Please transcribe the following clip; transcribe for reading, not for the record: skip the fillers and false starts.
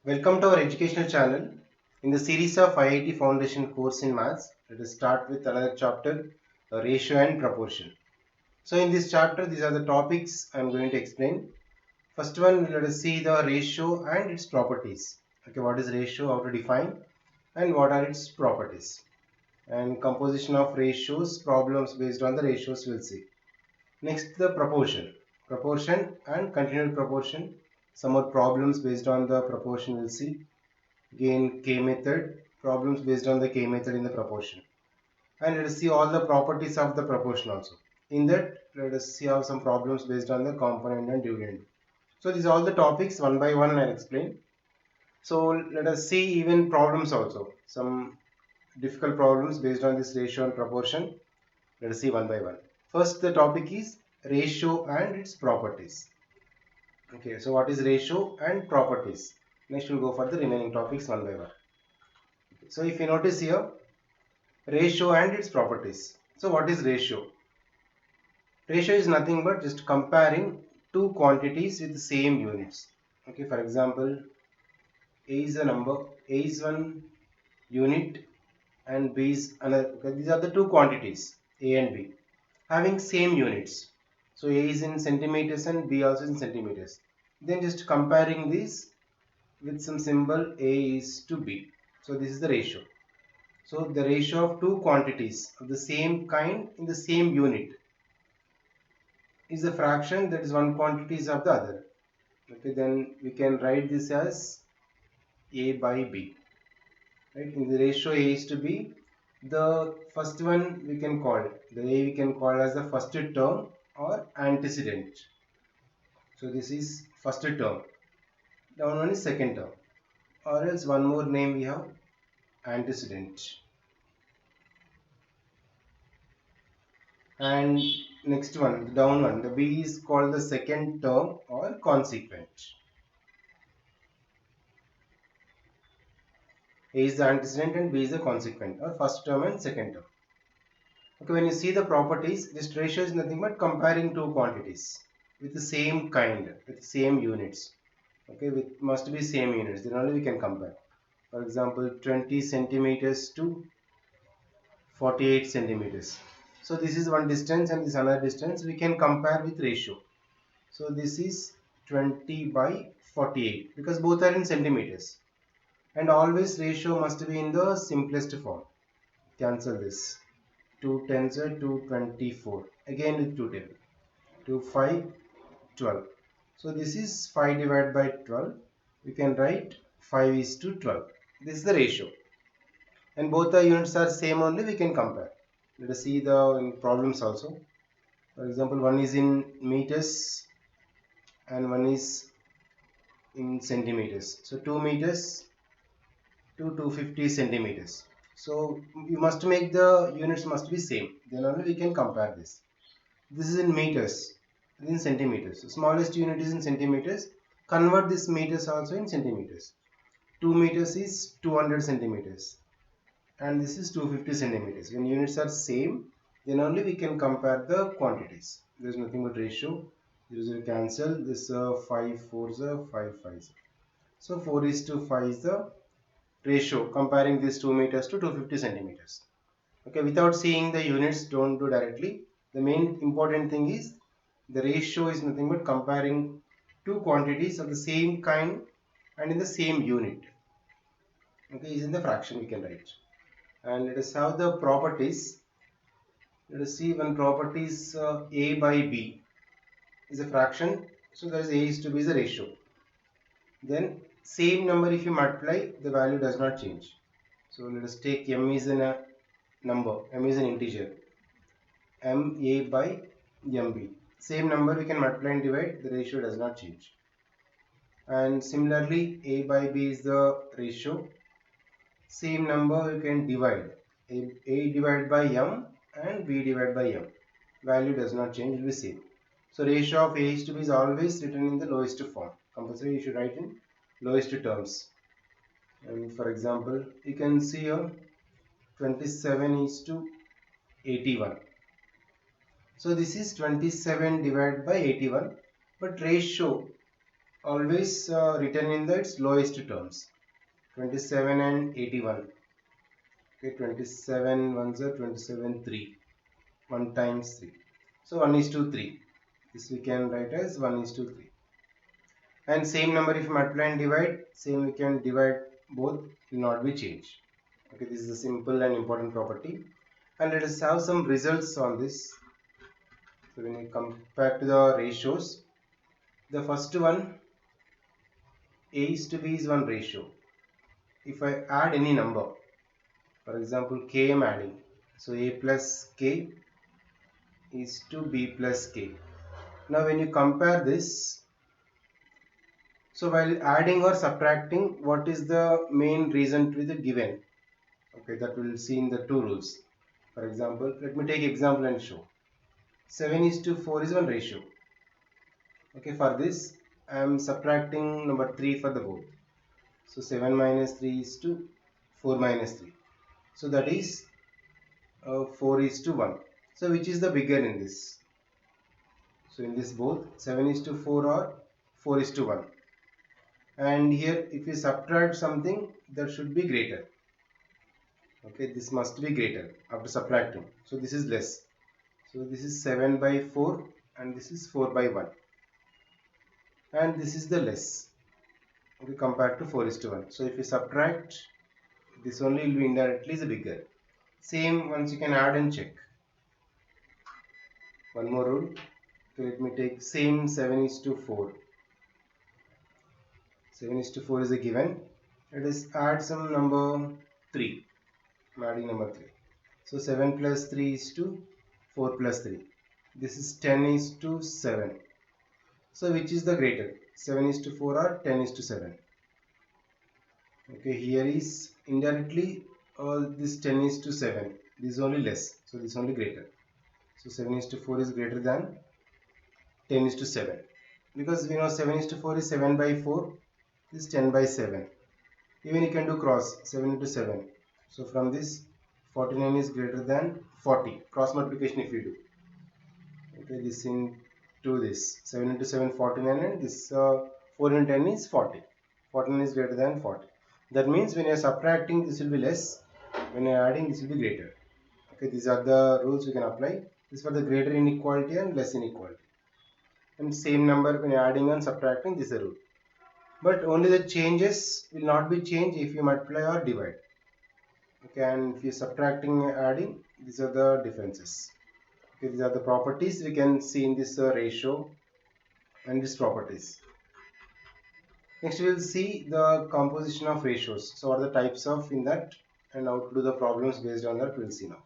Welcome to our educational channel. In the series of IIT Foundation course in Maths, let us start with another chapter, ratio and proportion. So in this chapter, these are the topics I am going to explain. First one, let us see the ratio and its properties. Okay, what is ratio, how to define, and what are its properties. And composition of ratios, problems based on the ratios we'll see. Next, the proportion. Proportion and continued proportion. Some more problems based on the proportion we'll see. Again, K method, problems based on the K method in the proportion. And let us see all the properties of the proportion also. In that, let us see how some problems based on the component and dividend. So these are all the topics one by one I'll explain. So let us see even problems also. Some difficult problems based on this ratio and proportion. Let us see one by one. First, the topic is ratio and its properties. Okay, so what is ratio and properties? Next we'll go for the remaining topics one by one. So if you notice here, ratio and its properties. So what is ratio? Ratio is nothing but just comparing two quantities with the same units. Okay, for example, A is a number, A is one unit and B is another. Okay, these are the two quantities, A and B, having same units. So A is in centimeters and B also in centimeters. Then just comparing this with some symbol A is to B. So this is the ratio. So the ratio of two quantities of the same kind in the same unit is a fraction that is one quantities of the other. Okay, then we can write this as A by B. Right? In the ratio A is to B, the first one we can call the A we can call as the first term or antecedent. So this is first term. Down one is second term. Or else one more name we have antecedent. And next one, the down one, the B is called the second term or consequent. A is the antecedent and B is the consequent, or first term and second term. Okay, when you see the properties, this ratio is nothing but comparing two quantities with the same kind, with same units. Okay, with must be same units, then only we can compare. For example, 20 centimeters to 48 centimeters. So this is one distance and this another distance. We can compare with ratio. So this is 20 by 48 because both are in centimeters. And always ratio must be in the simplest form. Cancel this. 2 tens are 224. Again with 2 table. 2 5 12. So this is 5 divided by 12. We can write 5 is to 12. This is the ratio. And both the units are same only, we can compare. Let us see the problems also. For example, one is in meters and one is in centimeters. So 2 meters to 250 centimeters. So you must make the units must be same. Then only we can compare this. This is in meters, in centimeters. So smallest unit is in centimeters. Convert this meters also in centimeters. 2 meters is 200 centimeters. And this is 250 centimeters. When units are same, then only we can compare the quantities. There is nothing but ratio. 0 cancel. This 5 4s 5 5s. So 4 is to 5 is the ratio comparing these 2 meters to 250 centimeters. Okay, without seeing the units, don't do directly. The main important thing is the ratio is nothing but comparing two quantities of the same kind and in the same unit. Okay, is in the fraction we can write. And let us have the properties. Let us see one property is A by B is a fraction. So there is A is to B is a ratio. Then same number if you multiply, the value does not change. So let us take M is a number, M is an integer. MA by MB. Same number we can multiply and divide, the ratio does not change. And similarly, A by B is the ratio. Same number you can divide. A divided by M and B divided by M. Value does not change, it will be same. So ratio of A is to B is always written in the lowest form. Compulsory you should write in lowest terms. And for example, you can see here 27 is to 81. So this is 27 divided by 81, but ratio always written in the its lowest terms. 27 and 81. Okay, 27 ones are 27 3. 1 times 3. So 1 is to 3. This we can write as 1 is to 3. And same number if multiply and divide, same we can divide both, will not be changed. Okay, this is a simple and important property. And let us have some results on this. So when you compare to the ratios, the first one, A is to B is one ratio. If I add any number, for example K I am adding, so A plus K is to B plus K. Now when you compare this, so while adding or subtracting, what is the main reason to the given? Okay, that we will see in the two rules. For example, let me take example and show. 7 is to 4 is one ratio. Okay, for this I am subtracting number 3 for the both. So 7 minus 3 is to 4 minus 3. So that is 4 is to 1. So which is the bigger in this? So in this both 7 is to 4 or 4 is to 1. And here if you subtract something, that should be greater. Okay, this must be greater after subtracting. So this is less. So this is 7 by 4 and this is 4 by 1. And this is the less. Okay, compared to 4 is to 1. So if you subtract, this only will be indirectly the bigger. Same once you can add and check. One more rule. So let me take same 7 is to 4. 7 is to 4 is a given. Let us add some number 3. I'm adding number 3. So 7 plus 3 is to 4 plus 3. This is 10 is to 7. So which is the greater? 7 is to 4 or 10 is to 7? Okay, here is indirectly this 10 is to 7. This is only less. So this is only greater. So 7 is to 4 is greater than 10 is to 7. Because we know 7 is to 4 is 7 by 4. This is 10 by 7. Even you can do cross 7 into 7. So from this 49 is greater than 40. Cross multiplication if you do. Okay, this into this 7 into 7 49 and this 4 into 10 is 40. 49 is greater than 40. That means when you are subtracting this will be less. When you are adding this will be greater. Okay, these are the rules you can apply. This is for the greater inequality and less inequality. And same number when you are adding and subtracting, this is the rule. But only the changes will not be changed if you multiply or divide. Okay, and if you subtracting and adding, these are the differences. Okay, these are the properties we can see in this ratio and these properties. Next we will see the composition of ratios. So what are the types of in that and how to do the problems based on that we will see now.